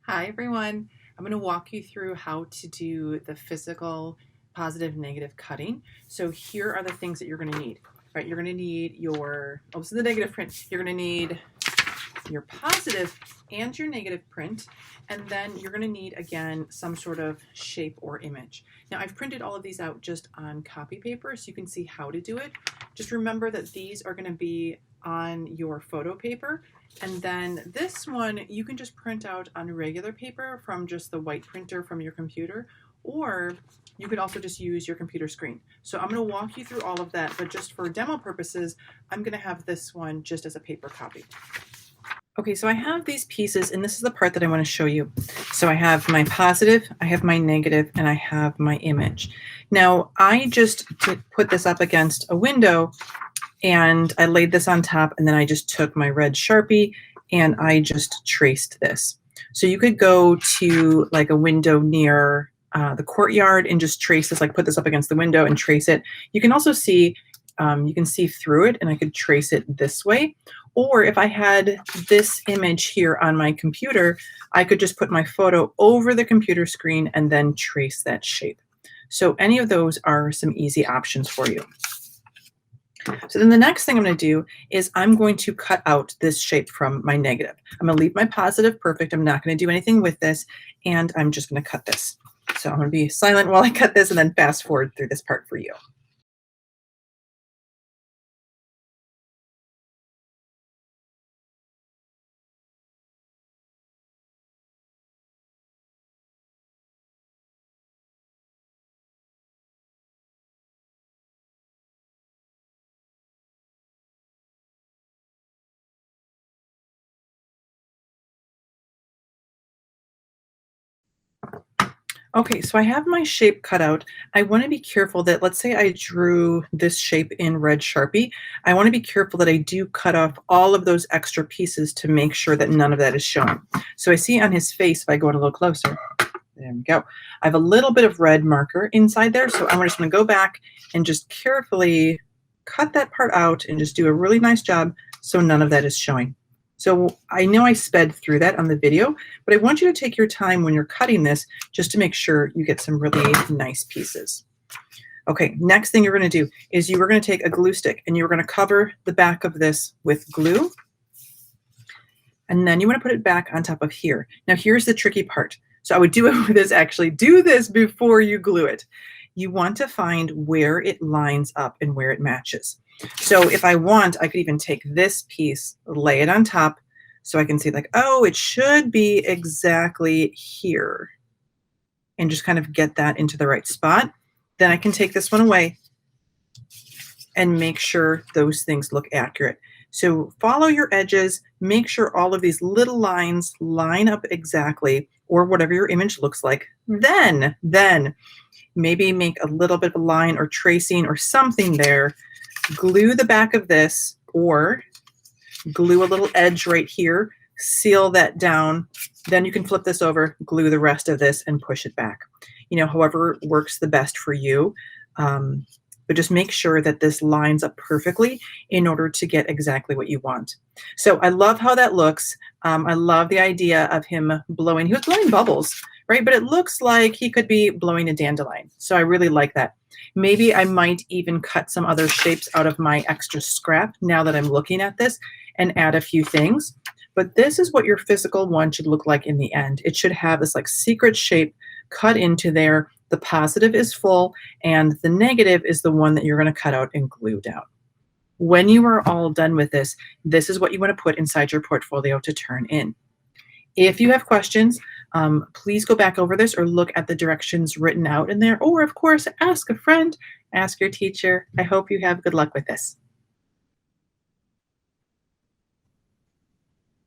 Hi everyone. I'm going to walk you through how to do the physical positive negative cutting. So here are the things that you're going to need. Right, you're going to need your, this is the negative print. You're going to need your positive and your negative print, and then you're going to need again some sort of shape or image. Now I've printed all of these out just on copy paper so you can see how to do it. Just remember that these are going to be on your photo paper, and then this one you can just print out on regular paper from just the white printer from your computer, or you could also just use your computer screen. So I'm going to walk you through all of that, but just for demo purposes, I'm going to have this one just as a paper copy. Okay, so I have these pieces, and this is the part that I want to show you. So I have my positive, I have my negative, and I have my image. Now, I just put this up against a window, and I laid this on top, and then I just took my red Sharpie, and I just traced this. So you could go to like a window near the courtyard and just trace this, like put this up against the window and trace it. You can also see, you can see through it, and I could trace it this way. Or if I had this image here on my computer, I could just put my photo over the computer screen and then trace that shape. So any of those are some easy options for you. So then the next thing I'm going to do is I'm going to cut out this shape from my negative. I'm going to leave my positive perfect. I'm not going to do anything with this, and I'm just going to cut this. So I'm going to be silent while I cut this and then fast forward through this part for you. Okay, so I have my shape cut out. I want to be careful that, let's say I drew this shape in red Sharpie. I want to be careful that I do cut off all of those extra pieces to make sure that none of that is shown. So I see on his face, if I go in a little closer, there we go. I have a little bit of red marker inside there, so I'm just going to go back and just carefully cut that part out and just do a really nice job so none of that is showing. So I know I sped through that on the video, but I want you to take your time when you're cutting this just to make sure you get some really nice pieces. Okay, next thing you're going to do is you are going to take a glue stick and you're going to cover the back of this with glue. And then you want to put it back on top of here. Now here's the tricky part. So I would do it with this, actually do this before you glue it. You want to find where it lines up and where it matches. So if I want, I could even take this piece, lay it on top so I can see like, oh, it should be exactly here, and just kind of get that into the right spot. Then I can take this one away and make sure those things look accurate. So follow your edges, make sure all of these little lines line up exactly, or whatever your image looks like. Then maybe make a little bit of a line or tracing or something there. Glue the back of this, or glue a little edge right here, seal that down. Then you can flip this over, glue the rest of this, and push it back. You know, however works the best for you. But just make sure that this lines up perfectly in order to get exactly what you want. So I love how that looks. I love the idea of him blowing. He was blowing bubbles, right? But it looks like he could be blowing a dandelion. So I really like that. Maybe I might even cut some other shapes out of my extra scrap now that I'm looking at this and add a few things. But this is what your physical one should look like in the end. It should have this like secret shape cut into there. The positive is full, and the negative is the one that you're going to cut out and glue down. When you are all done with this, this is what you want to put inside your portfolio to turn in. If you have questions, please go back over this or look at the directions written out in there, or of course, ask a friend, ask your teacher. I hope you have good luck with this.